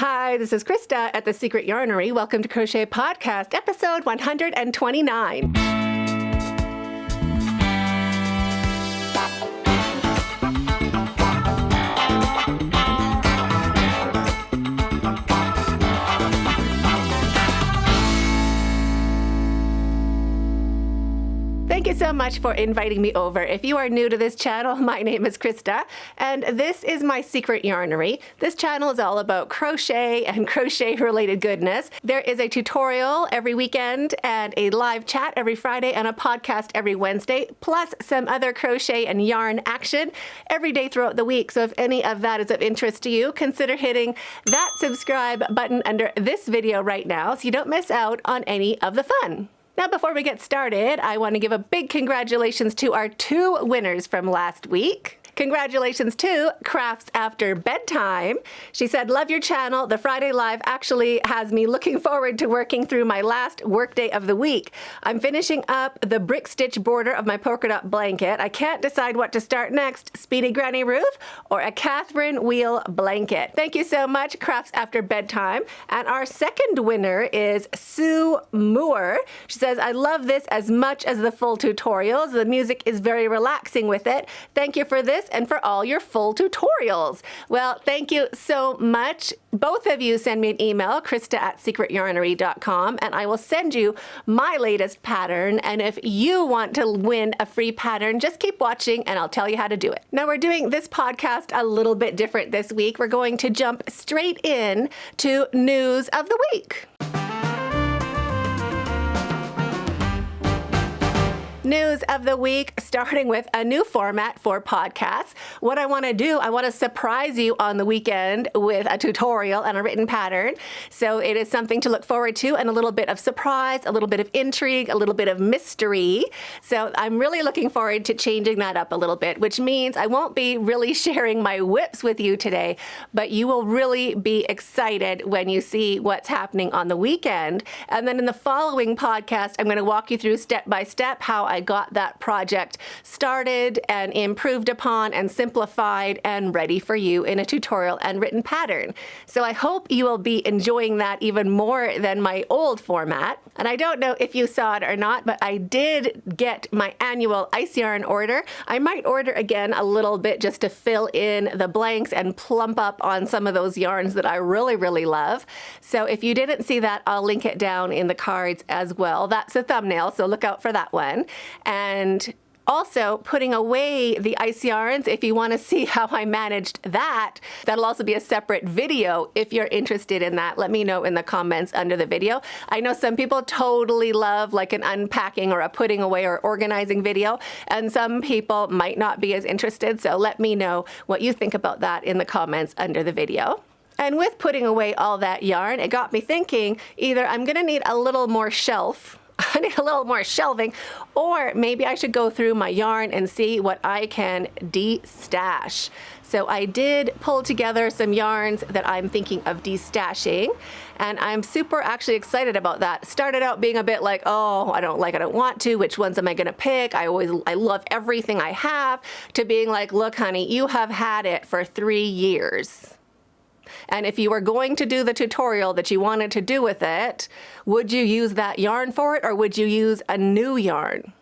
Hi, this is Krista at the Secret Yarnery. Welcome to Crochet Podcast, episode 129. Thank you so much for inviting me over. If you are new to this channel, my name is Krista, and this is my Secret Yarnery. This channel is all about crochet and crochet-related goodness. There is a tutorial every weekend and a live chat every Friday and a podcast every Wednesday, plus some other crochet and yarn action every day throughout the week. So if any of that is of interest to you, consider hitting that subscribe button under this video right now so you don't miss out on any of the fun. Now, before we get started, I want to give a big congratulations to our two winners from last week. Congratulations to Crafts After Bedtime. She said, love your channel. The Friday Live actually has me looking forward to working through my last workday of the week. I'm finishing up the brick stitch border of my polka dot blanket. I can't decide what to start next, Speedy Granny Ruth or a Catherine wheel blanket. Thank you so much, Crafts After Bedtime. And our second winner is Sue Moore. She says, I love this as much as the full tutorials. The music is very relaxing with it. Thank you for this and for all your full tutorials. Well, thank you so much. Both of you send me an email, krista@secretyarnery.com, and I will send you my latest pattern. And if you want to win a free pattern, just keep watching and I'll tell you how to do it. Now, we're doing this podcast a little bit different this week. We're going to jump straight in to news of the week. News of the week, starting with a new format for podcasts. What I want to do, I want to surprise you on the weekend with a tutorial and a written pattern. So it is something to look forward to and a little bit of surprise, a little bit of intrigue, a little bit of mystery. So I'm really looking forward to changing that up a little bit, which means I won't be really sharing my whips with you today, but you will really be excited when you see what's happening on the weekend. And then in the following podcast, I'm going to walk you through step by step how I got that project started and improved upon and simplified and ready for you in a tutorial and written pattern. So I hope you will be enjoying that even more than my old format. And I don't know if you saw it or not, but I did get my annual ice yarn order. I might order again a little bit just to fill in the blanks and plump up on some of those yarns that I really, really love. So if you didn't see that, I'll link it down in the cards as well. That's a thumbnail, so look out for that one. And also putting away the ice yarns, if you want to see how I managed that, that'll also be a separate video. If you're interested in that, let me know in the comments under the video. I know some people totally love like an unpacking or a putting away or organizing video, and some people might not be as interested. So let me know what you think about that in the comments under the video. And with putting away all that yarn, it got me thinking, either I'm going to need a little more shelf, I need a little more shelving, or maybe I should go through my yarn and see what I can de-stash. So I did pull together some yarns that I'm thinking of de-stashing, and I'm super actually excited about that. Started out being a bit like, oh, I don't want to, which ones am I gonna pick? I love everything I have, to being like, look, honey, you have had it for 3 years. And if you were going to do the tutorial that you wanted to do with it, would you use that yarn for it or would you use a new yarn?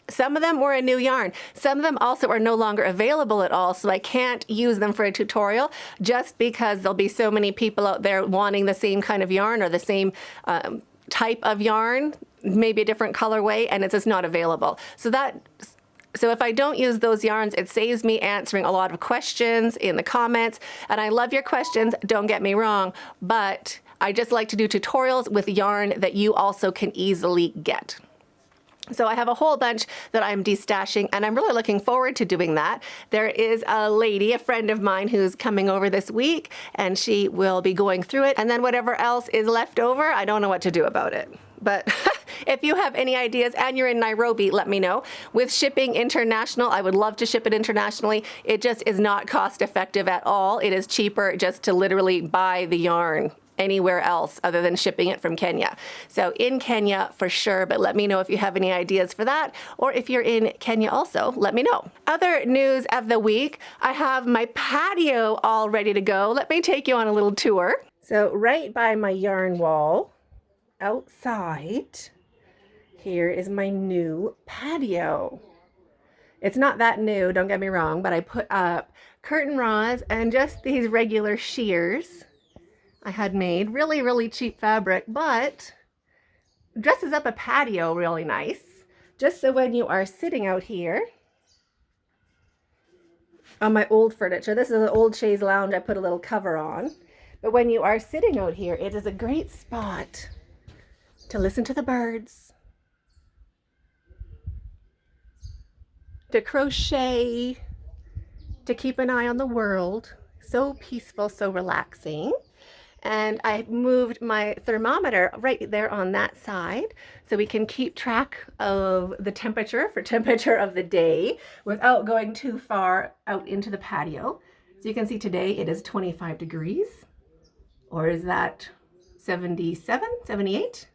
Some of them were a new yarn. Some of them also are no longer available at all, so I can't use them for a tutorial just because there'll be so many people out there wanting the same kind of yarn or the same type of yarn, maybe a different colorway, and it's just not available. So if I don't use those yarns, it saves me answering a lot of questions in the comments. And I love your questions, don't get me wrong, but I just like to do tutorials with yarn that you also can easily get. So I have a whole bunch that I'm de-stashing, and I'm really looking forward to doing that. There is a lady, a friend of mine, who's coming over this week, and she will be going through it. And then whatever else is left over, I don't know what to do about it. But if you have any ideas and you're in Nairobi, let me know. With shipping international, I would love to ship it internationally. It just is not cost effective at all. It is cheaper just to literally buy the yarn anywhere else other than shipping it from Kenya. So in Kenya for sure, but let me know if you have any ideas for that, or if you're in Kenya also, let me know. Other news of the week, I have my patio all ready to go. Let me take you on a little tour. So right by my yarn wall, outside, here is my new patio. It's not that new, don't get me wrong, but I put up curtain rods and just these regular shears I had made. Really, really cheap fabric, but dresses up a patio really nice. Just so when you are sitting out here on my old furniture, this is an old chaise lounge I put a little cover on, but when you are sitting out here, it is a great spot to listen to the birds, to crochet, to keep an eye on the world. So peaceful, so relaxing. And I moved my thermometer right there on that side so we can keep track of the temperature of the day without going too far out into the patio. So you can see today it is 25 degrees, or is that 77, 78?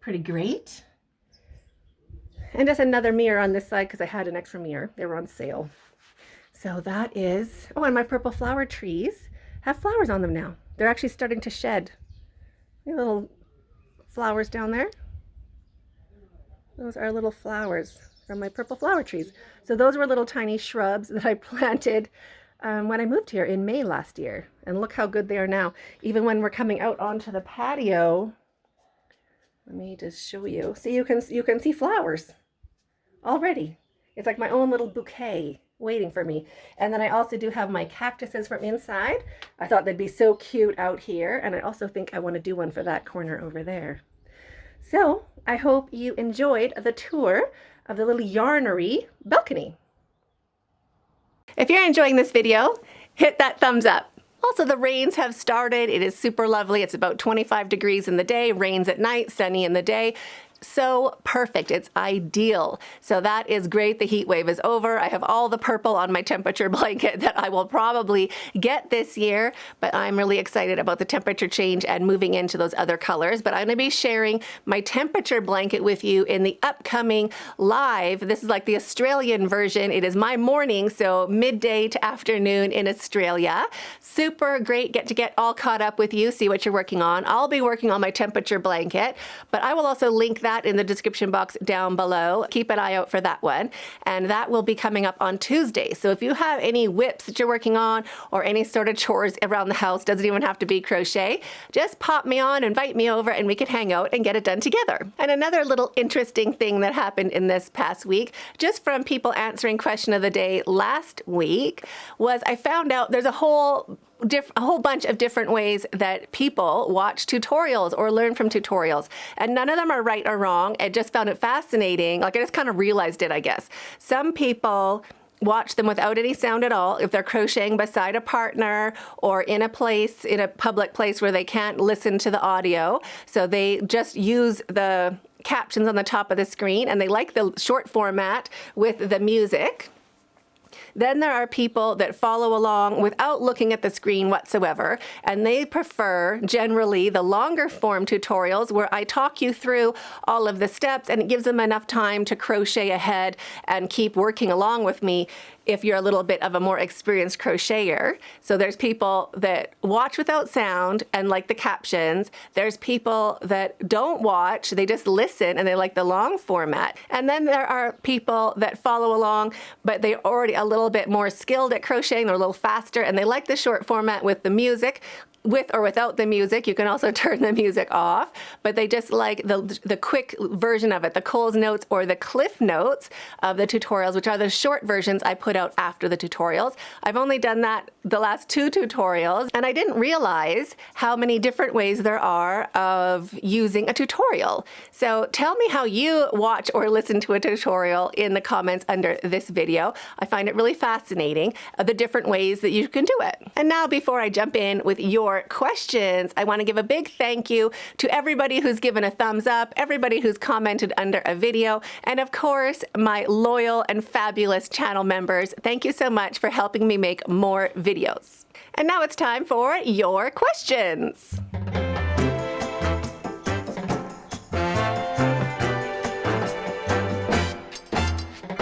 Pretty great. And just another mirror on this side because I had an extra mirror. They were on sale. So that is, oh, and my purple flower trees have flowers on them now. They're actually starting to shed. Little flowers down there. Those are little flowers from my purple flower trees. So those were little tiny shrubs that I planted when I moved here in May last year. And look how good they are now. Even when we're coming out onto the patio, let me just show you. See, you can see flowers already. It's like my own little bouquet waiting for me. And then I also do have my cactuses from inside. I thought they'd be so cute out here. And I also think I want to do one for that corner over there. So I hope you enjoyed the tour of the little yarnery balcony. If you're enjoying this video, hit that thumbs up. Also, the rains have started. It is super lovely. It's about 25 degrees in the day, rains at night, sunny in the day. So perfect. It's ideal. So that is great. The heat wave is over. I have all the purple on my temperature blanket that I will probably get this year, but I'm really excited about the temperature change and moving into those other colors. But I'm going to be sharing my temperature blanket with you in the upcoming live. This is like the Australian version. It is my morning, so midday to afternoon in Australia. Super great. Get to get all caught up with you, see what you're working on. I'll be working on my temperature blanket, but I will also link that in the description box down below. Keep an eye out for that one. And that will be coming up on Tuesday. So if you have any whips that you're working on or any sort of chores around the house, doesn't even have to be crochet, just pop me on, invite me over, and we can hang out and get it done together. And another little interesting thing that happened in this past week, just from people answering question of the day last week, was I found out there's a whole bunch of different ways that people watch tutorials or learn from tutorials. And none of them are right or wrong. I just found it fascinating. Like I just kind of realized it, I guess. Some people watch them without any sound at all if they're crocheting beside a partner or in a public place where they can't listen to the audio. So they just use the captions on the top of the screen, and they like the short format with the music. Then there are people that follow along without looking at the screen whatsoever, and they prefer generally the longer form tutorials where I talk you through all of the steps, and it gives them enough time to crochet ahead and keep working along with me if you're a little bit of a more experienced crocheter. So there's people that watch without sound and like the captions. There's people that don't watch, they just listen and they like the long format. And then there are people that follow along, but they're already a little bit more skilled at crocheting, they're a little faster, and they like the short format with the music. With or without the music, you can also turn the music off, but they just like the quick version of it, the Coles Notes or the Cliff Notes of the tutorials, which are the short versions I put out after the tutorials. I've only done that the last 2 tutorials, and I didn't realize how many different ways there are of using a tutorial. So tell me how you watch or listen to a tutorial in the comments under this video. I find it really fascinating, the different ways that you can do it. And now before I jump in with your your questions. I want to give a big thank you to everybody who's given a thumbs up, everybody who's commented under a video, and of course, my loyal and fabulous channel members. Thank you so much for helping me make more videos. And now it's time for your questions.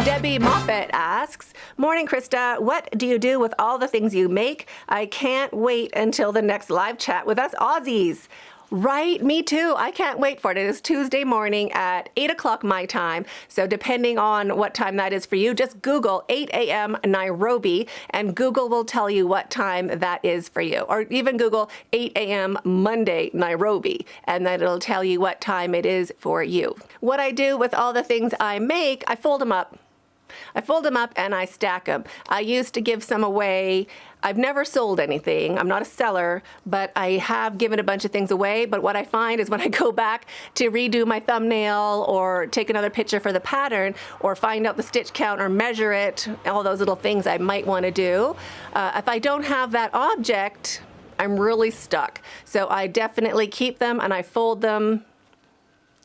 Debbie Moffat asks, "Morning, Krista. What do you do with all the things you make? I can't wait until the next live chat with us Aussies." Right, me too. I can't wait for it. It is Tuesday morning at 8 o'clock my time. So depending on what time that is for you, just Google 8 a.m. Nairobi and Google will tell you what time that is for you. Or even Google 8 a.m. Monday Nairobi and then it'll tell you what time it is for you. What I do with all the things I make, I fold them up. And I stack them. I used to give some away. I've never sold anything. I'm not a seller, but I have given a bunch of things away. But what I find is when I go back to redo my thumbnail or take another picture for the pattern or find out the stitch count or measure it, all those little things I might want to do, if I don't have that object, I'm really stuck. So I definitely keep them and I fold them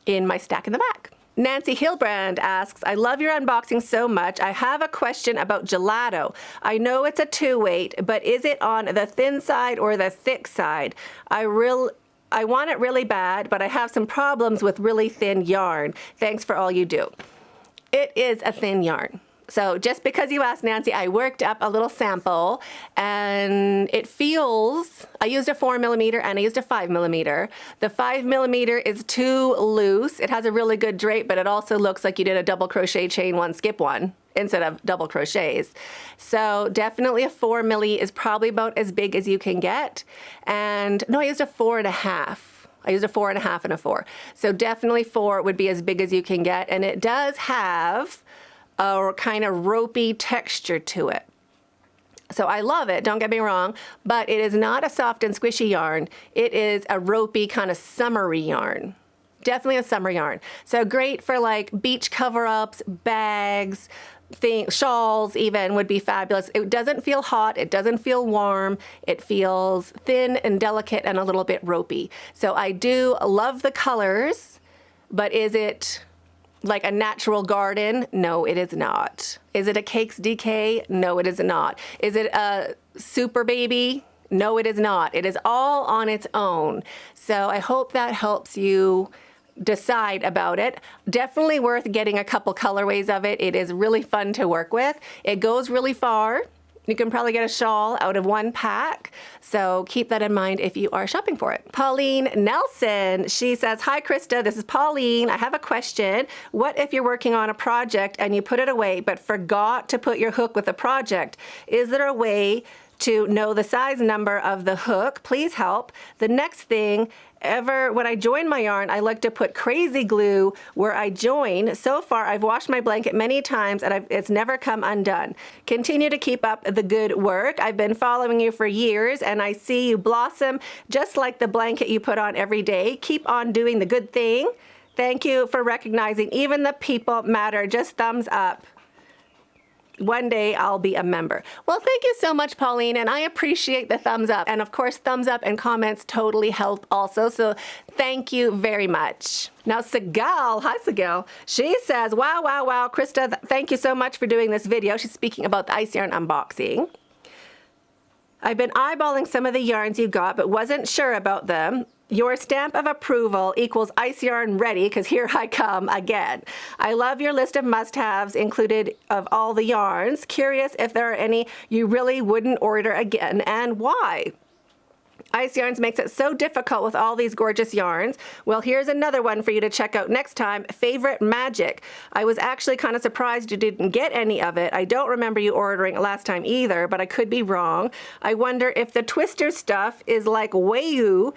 in my stack in the back. Nancy Hilbrand asks, "I love your unboxing so much. I have a question about gelato. I know it's a 2-weight, but is it on the thin side or the thick side? I want it really bad, but I have some problems with really thin yarn. Thanks for all you do." It is a thin yarn. So just because you asked, Nancy, I worked up a little sample and it feels, I used a 4mm and I used a 5mm. The 5mm is too loose. It has a really good drape, but it also looks like you did a double crochet chain one, skip one instead of double crochets. So definitely a 4mm is probably about as big as you can get. And no, I used a 4.5. I used a 4.5 and a 4. So definitely 4 would be as big as you can get. And it does have a kind of ropey texture to it. So I love it, don't get me wrong, but it is not a soft and squishy yarn. It is a ropey kind of summery yarn. Definitely a summer yarn. So great for like beach cover-ups, bags, shawls even would be fabulous. It doesn't feel hot, it doesn't feel warm, it feels thin and delicate and a little bit ropey. So I do love the colors, but is it like a natural garden? No, it is not. Is it a Cakes DK? No, it is not. Is it a super baby? No, it is not. It is all on its own. So I hope that helps you decide about it. Definitely worth getting a couple colorways of it. It is really fun to work with. It goes really far. You can probably get a shawl out of one pack. So keep that in mind if you are shopping for it. Pauline Nelson, she says, "Hi, Krista, this is Pauline. I have a question. What if you're working on a project and you put it away but forgot to put your hook with the project? Is there a way to know the size number of the hook? Please help. The next thing, when I join my yarn, I like to put crazy glue where I join. So far, I've washed my blanket many times and it's never come undone. Continue to keep up the good work. I've been following you for years and I see you blossom just like the blanket you put on every day. Keep on doing the good thing. Thank you for recognizing even the people matter. Just thumbs up. One day I'll be a member." Well, thank you so much, Pauline, and I appreciate the thumbs up. And of course, thumbs up and comments totally help also, so thank you very much. Now, Sigal, hi Sigal, she says, wow, Krista, thank you so much for doing this video. She's speaking about the ice yarn unboxing. "I've been eyeballing some of the yarns you got, but wasn't sure about them. Your stamp of approval equals ice yarn ready, because here I come again. I love your list of must-haves included of all the yarns. Curious if there are any you really wouldn't order again and why. Ice Yarns makes it so difficult with all these gorgeous yarns. Well, here's another one for you to check out next time, Favorite Magic. I was actually kind of surprised you didn't get any of it. I don't remember you ordering it last time either, but I could be wrong. I wonder if the twister stuff is like Wayu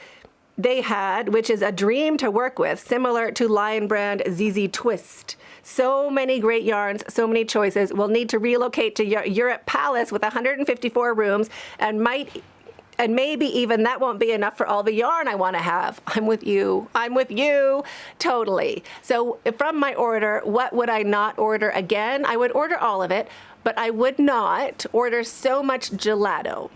they had, which is a dream to work with, similar to Lion Brand ZZ Twist. So many great yarns, so many choices. We'll need to relocate to Europe Palace with 154 rooms and maybe even that won't be enough for all the yarn I want to have. I'm with you. I'm with you. Totally. So from my order, what would I not order again? I would order all of it, but I would not order so much gelato.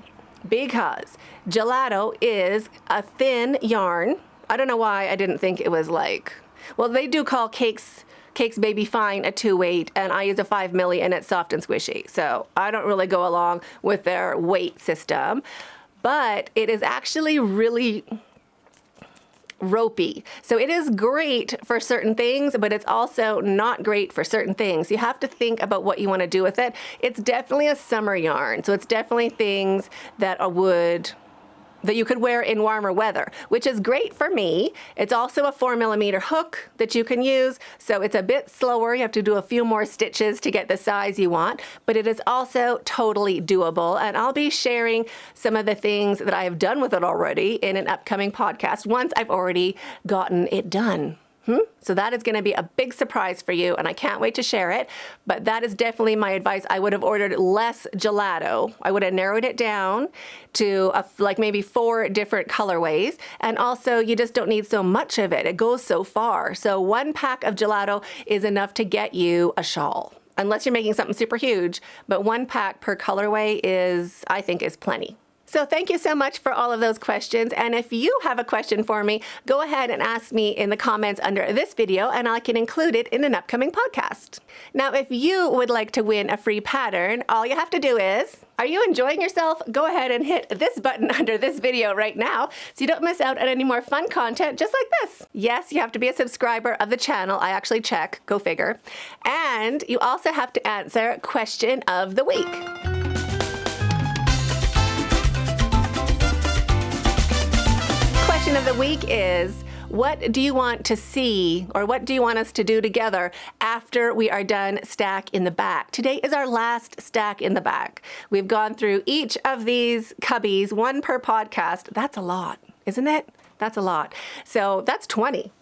because gelato is a thin yarn. I don't know why I didn't think it was like, well, they do call Cakes Baby Fine a 2-weight, and I use a 5 milli, and it's soft and squishy. So I don't really go along with their weight system, but it is actually really ropey. So it is great for certain things, but it's also not great for certain things. You have to think about what you want to do with it. It's definitely a summer yarn. So it's definitely things that that you could wear in warmer weather, which is great for me. It's also a 4 millimeter hook that you can use. So it's a bit slower. You have to do a few more stitches to get the size you want, but it is also totally doable. And I'll be sharing some of the things that I have done with it already in an upcoming podcast once I've already gotten it done. So that is going to be a big surprise for you, and I can't wait to share it. But that is definitely my advice. I would have ordered less gelato. I would have narrowed it down to like maybe 4 different colorways. And also, you just don't need so much of it. It goes so far. So 1 pack of gelato is enough to get you a shawl, unless you're making something super huge. But 1 pack per colorway I think is plenty. So thank you so much for all of those questions. And if you have a question for me, go ahead and ask me in the comments under this video, and I can include it in an upcoming podcast. Now, if you would like to win a free pattern, all you have to do is, are you enjoying yourself? Go ahead and hit this button under this video right now so you don't miss out on any more fun content just like this. Yes, you have to be a subscriber of the channel. I actually check, go figure. And you also have to answer question of the week. Question of the week is, what do you want to see, or what do you want us to do together after we are done stack in the back? Today is our last stack in the back. We've gone through each of these cubbies, 1 per podcast. That's a lot, isn't it? That's a lot. So that's 20.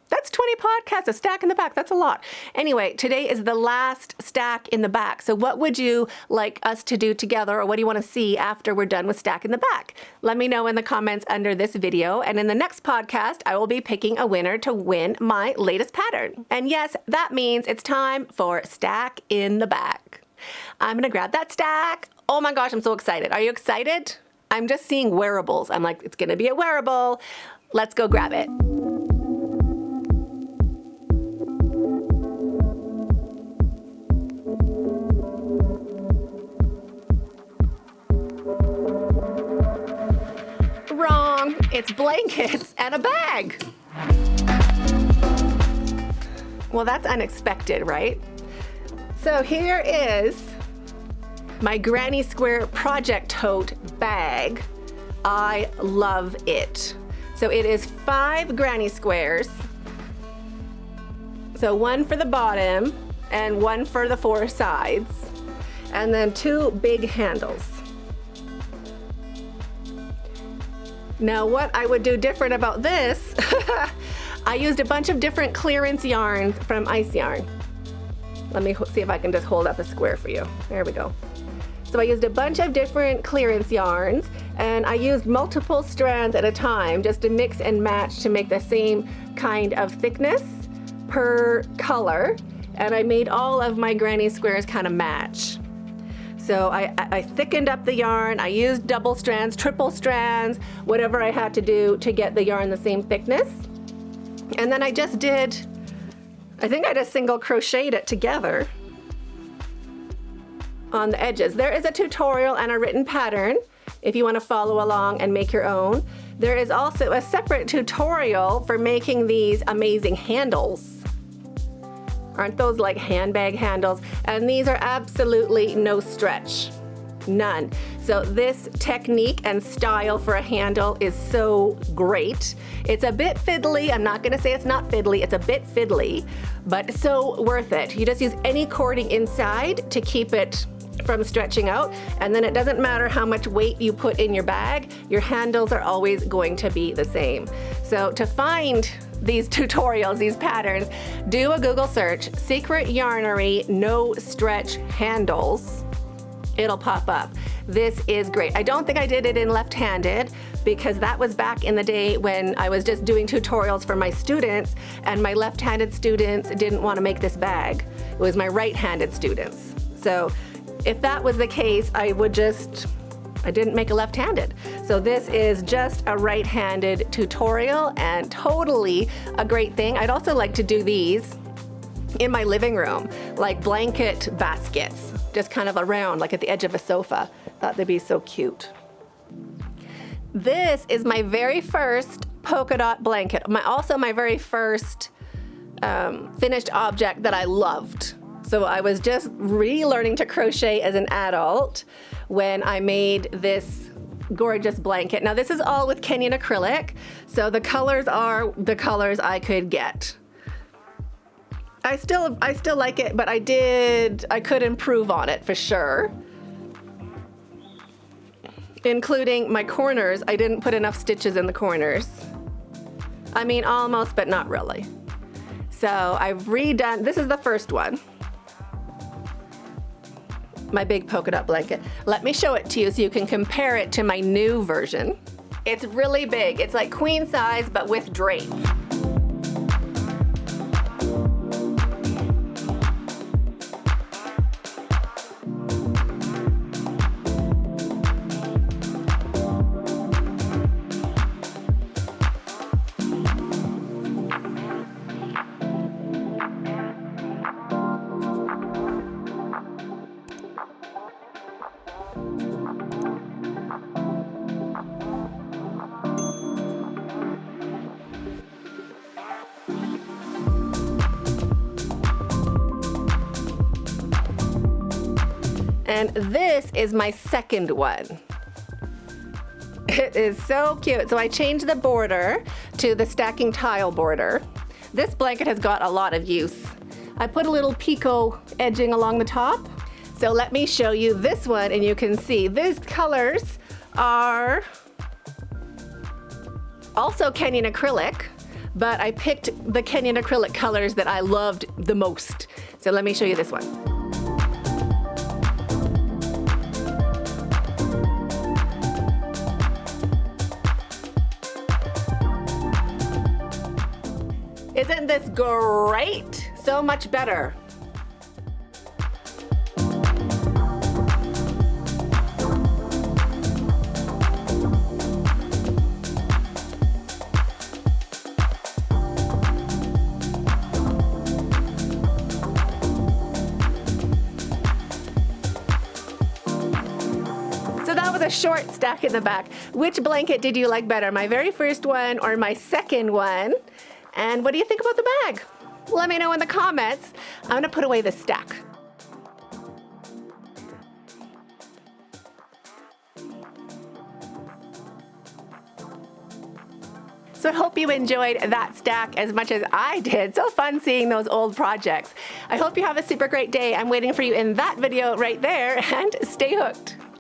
That's 20 podcasts, a stack in the back. That's a lot. Anyway, today is the last stack in the back. So what would you like us to do together, or what do you want to see after we're done with stack in the back? Let me know in the comments under this video. And in the next podcast, I will be picking a winner to win my latest pattern. And yes, that means it's time for stack in the back. I'm going to grab that stack. Oh my gosh, I'm so excited. Are you excited? I'm just seeing wearables. I'm like, it's going to be a wearable. Let's go grab it. Wrong. It's blankets and a bag. Well, that's unexpected, right? So here is my Granny Square Project Tote bag. I love it. So it is 5 granny squares. So 1 for the bottom and 1 for the 4 sides. And then 2 big handles. Now, what I would do different about this, I used a bunch of different clearance yarns from Ice Yarn. Let me see if I can just hold up a square for you. There we go. So I used a bunch of different clearance yarns, and I used multiple strands at a time just to mix and match to make the same kind of thickness per color. And I made all of my granny squares kind of match. So I thickened up the yarn. I used double strands, triple strands, whatever I had to do to get the yarn the same thickness. And then I just I think I just single crocheted it together on the edges. There is a tutorial and a written pattern if you want to follow along and make your own. There is also a separate tutorial for making these amazing handles. Aren't those like handbag handles? And these are absolutely no stretch, none. So this technique and style for a handle is so great. It's a bit fiddly. I'm not gonna say it's not fiddly. It's a bit fiddly, but so worth it. You just use any cording inside to keep it from stretching out, and then it doesn't matter how much weight you put in your bag, your handles are always going to be the same. So to find these tutorials, these patterns, do a Google search, Secret Yarnery No Stretch Handles. It'll pop up. This is great. I don't think I did it in left-handed because that was back in the day when I was just doing tutorials for my students, and my left-handed students didn't want to make this bag. It was my right-handed students. So if that was the case, I would just I didn't make a left-handed. So this is just a right-handed tutorial and totally a great thing. I'd also like to do these in my living room, like blanket baskets, just kind of around, like at the edge of a sofa. Thought they'd be so cute. This is my very first polka dot blanket. Also my very first finished object that I loved. So I was just relearning to crochet as an adult when I made this gorgeous blanket. Now this is all with Kenyan acrylic, so the colors are the colors I could get. I still like it, but I could improve on it for sure. Including my corners, I didn't put enough stitches in the corners. I mean, almost, but not really. So I've redone, this is the first one. My big polka dot blanket. Let me show it to you so you can compare it to my new version. It's really big. It's like queen size, but with drape. And this is my second one. It is so cute. So I changed the border to the stacking tile border. This blanket has got a lot of use. I put a little picot edging along the top. So let me show you this one and you can see these colors are also Kenyan acrylic, but I picked the Kenyan acrylic colors that I loved the most. So let me show you this one. Isn't this great? So much better. So that was a short stack in the back. Which blanket did you like better? My very first one or my second one? And what do you think about the bag? Let me know in the comments. I'm gonna put away this stack. So I hope you enjoyed that stack as much as I did. So fun seeing those old projects. I hope you have a super great day. I'm waiting for you in that video right there, and stay hooked.